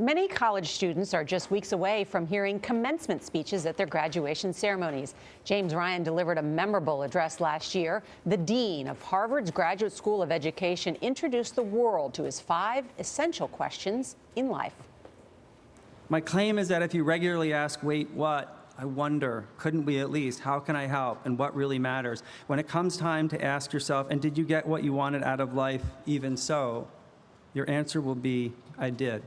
Many college students are just weeks away from hearing commencement speeches at their graduation ceremonies. James Ryan delivered a memorable address last year. The dean of Harvard's Graduate School of Education introduced the world to his 5 essential questions in life. My claim is that if you regularly ask, wait, what? I wonder, couldn't we at least? How can I help? And what really matters? When it comes time to ask yourself, and did you get what you wanted out of life even so? Your answer will be, I did.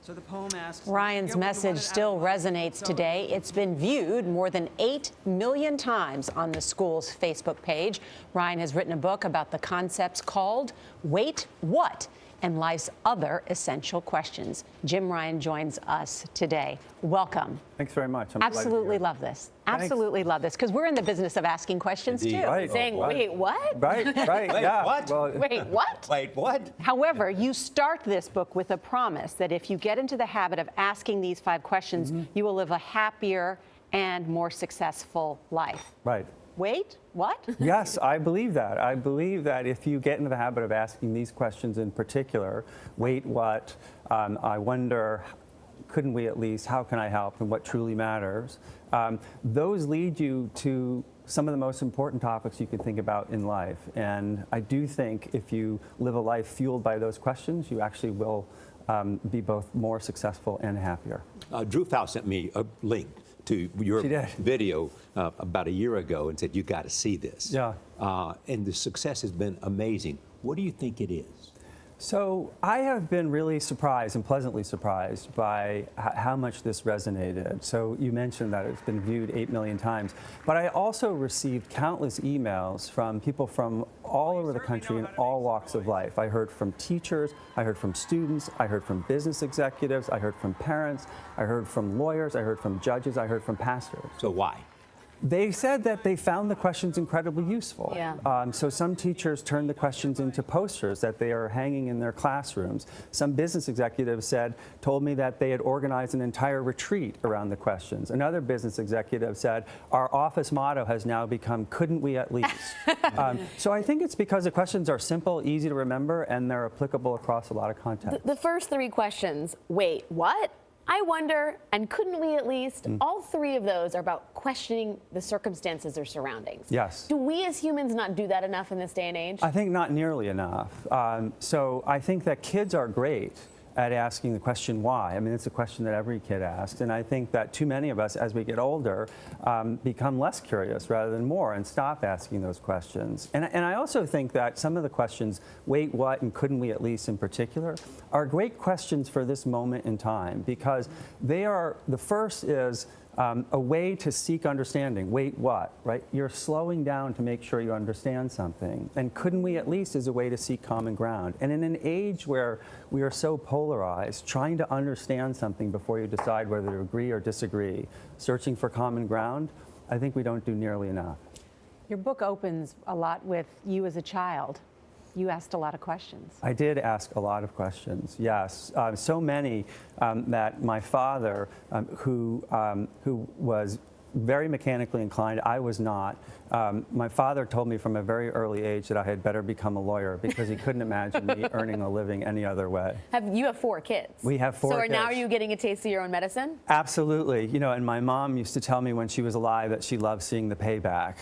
So the poem asks, Ryan's message still resonates today. It's been viewed more than 8 million times on the school's Facebook page. Ryan has written a book about the concepts called Wait, What? And life's other essential questions. Jim Ryan joins us today. Welcome. Thanks very much. Absolutely love this. Absolutely love this, because we're in the business of asking questions too. Right. Saying, wait, what? Right. Wait, Yeah. what? Well, Wait, what? Wait, what? However, you start this book with a promise that if you get into the habit of asking these 5 questions, you will live a happier and more successful life. right. Wait, what? Yes, I believe that. I believe that if you get into the habit of asking these questions in particular, wait, what? I wonder, couldn't we at least? How can I help? And what truly matters? Those lead you to some of the most important topics you can think about in life. And I do think if you live a life fueled by those questions, you actually will be both more successful and happier. Drew Faust sent me a link to your video about a year ago and said, you got to see this. Yeah. And the success has been amazing. What do you think it is? So I have been really surprised and pleasantly surprised by how much this resonated. So you mentioned that it's been viewed 8 million times, but I also received countless emails from people from all over the country in all walks of life. I heard from teachers, I heard from students, I heard from business executives, I heard from parents, I heard from lawyers, I heard from judges, I heard from pastors. So why? They said that they found the questions incredibly useful. Yeah. So some teachers turned the questions into posters that they are hanging in their classrooms. Some business executives told me that they had organized an entire retreat around the questions. Another business executive said, our office motto has now become, couldn't we at least? So I think it's because the questions are simple, easy to remember, and they're applicable across a lot of content. The first 3 questions, wait, what? I wonder, and couldn't we at least? All 3 of those are about questioning the circumstances or surroundings. Yes. Do we as humans not do that enough in this day and age? I think not nearly enough. So I think that kids are great at asking the question why. I mean, it's a question that every kid asks, and I think that too many of us, as we get older, become less curious rather than more and stop asking those questions. And I also think that some of the questions, wait, what, and couldn't we at least in particular, are great questions for this moment in time, because they are, the first is, a way to seek understanding. Wait, what, right? You're slowing down to make sure you understand something. And couldn't we at least is a way to seek common ground. And in an age where we are so polarized, trying to understand something before you decide whether to agree or disagree, searching for common ground, I think we don't do nearly enough. Your book opens a lot with you as a child. You asked a lot of questions. I did ask a lot of questions, yes. So many that my father, who was very mechanically inclined, I was not. My father told me from a very early age that I had better become a lawyer because he couldn't imagine me earning a living any other way. You have 4 kids. We have 4 kids. So now are you getting a taste of your own medicine? Absolutely. You know, and my mom used to tell me when she was alive that she loved seeing the payback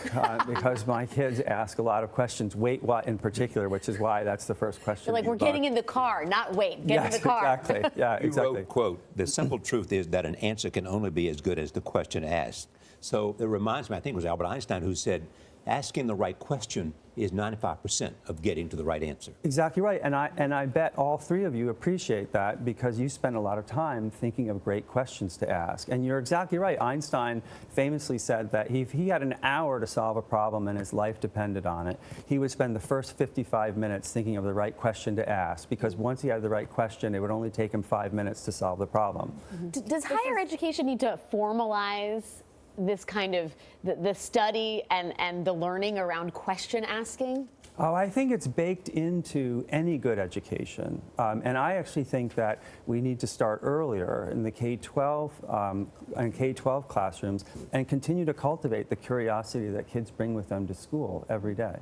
because my kids ask a lot of questions. Wait, what in particular, which is why that's the first question. You're like, we're getting in the car, not wait. Get in the car. Exactly. Yeah, You exactly. wrote, quote, the simple truth is that an answer can only be as good as the question asked. So it reminds me, I think it was Albert Einstein who said, asking the right question is 95% of getting to the right answer. Exactly right, and I bet all 3 of you appreciate that because you spend a lot of time thinking of great questions to ask. And you're exactly right. Einstein famously said that if he had an hour to solve a problem and his life depended on it, he would spend the first 55 minutes thinking of the right question to ask, because once he had the right question, it would only take him 5 minutes to solve the problem. Does higher education need to formalize this kind of the study and the learning around question asking? Oh, I think it's baked into any good education. And I actually think that we need to start earlier in the K-12 and K-12 classrooms and continue to cultivate the curiosity that kids bring with them to school every day.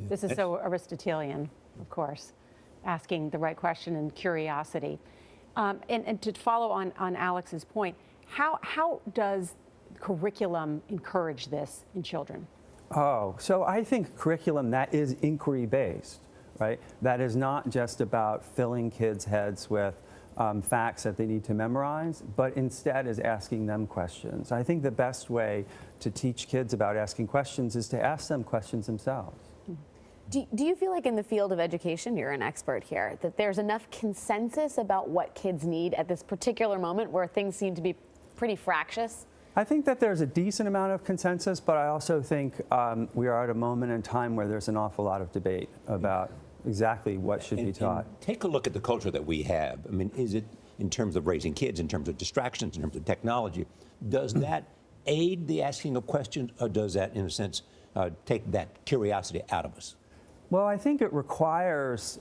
This is so Aristotelian, of course, asking the right question and curiosity. And to follow on Alex's point, how does curriculum encourage this in children? Oh, so I think curriculum that is inquiry-based, right? That is not just about filling kids' heads with facts that they need to memorize, but instead is asking them questions. I think the best way to teach kids about asking questions is to ask them questions themselves. Do you feel like in the field of education, you're an expert here, that there's enough consensus about what kids need at this particular moment where things seem to be pretty fractious? I think that there's a decent amount of consensus, but I also think we are at a moment in time where there's an awful lot of debate about exactly what should be taught. And take a look at the culture that we have. I mean, is it in terms of raising kids, in terms of distractions, in terms of technology, does that aid the asking of questions, or does that, in a sense, take that curiosity out of us? Well, I think it requires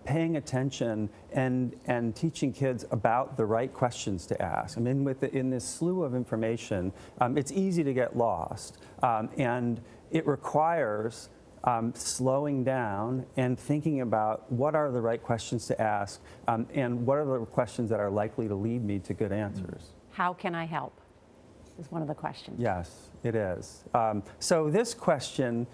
paying attention and teaching kids about the right questions to ask. I mean, in this slew of information, it's easy to get lost, and it requires slowing down and thinking about what are the right questions to ask, and what are the questions that are likely to lead me to good answers. How can I help? Is one of the questions. Yes, it is. So this question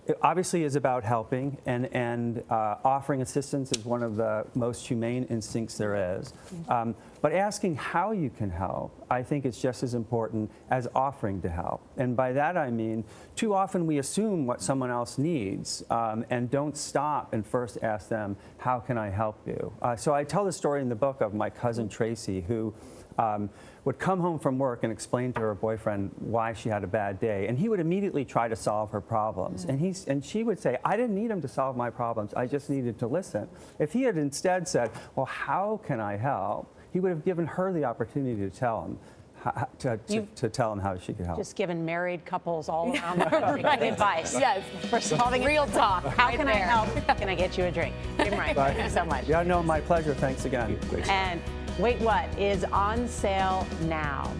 it obviously is about helping, and offering assistance is one of the most humane instincts there is. But asking how you can help, I think it's just as important as offering to help. And by that I mean, too often we assume what someone else needs and don't stop and first ask them, how can I help you? So I tell the story in the book of my cousin Tracy, who would come home from work and explain to her boyfriend why she had a bad day, and he would immediately try to solve her problems. And she would say, I didn't need him to solve my problems, I just needed to listen. If he had instead said, well, how can I help? He would have given her the opportunity to tell him, to tell him how she could help. Just given married couples all around the country good advice. Yes, For solving real talk. How right can there. I help? Can I get you a drink? Jim Wright, thank you so much. Yeah, no, my pleasure. Thanks again. Great. And Wait What is on sale now.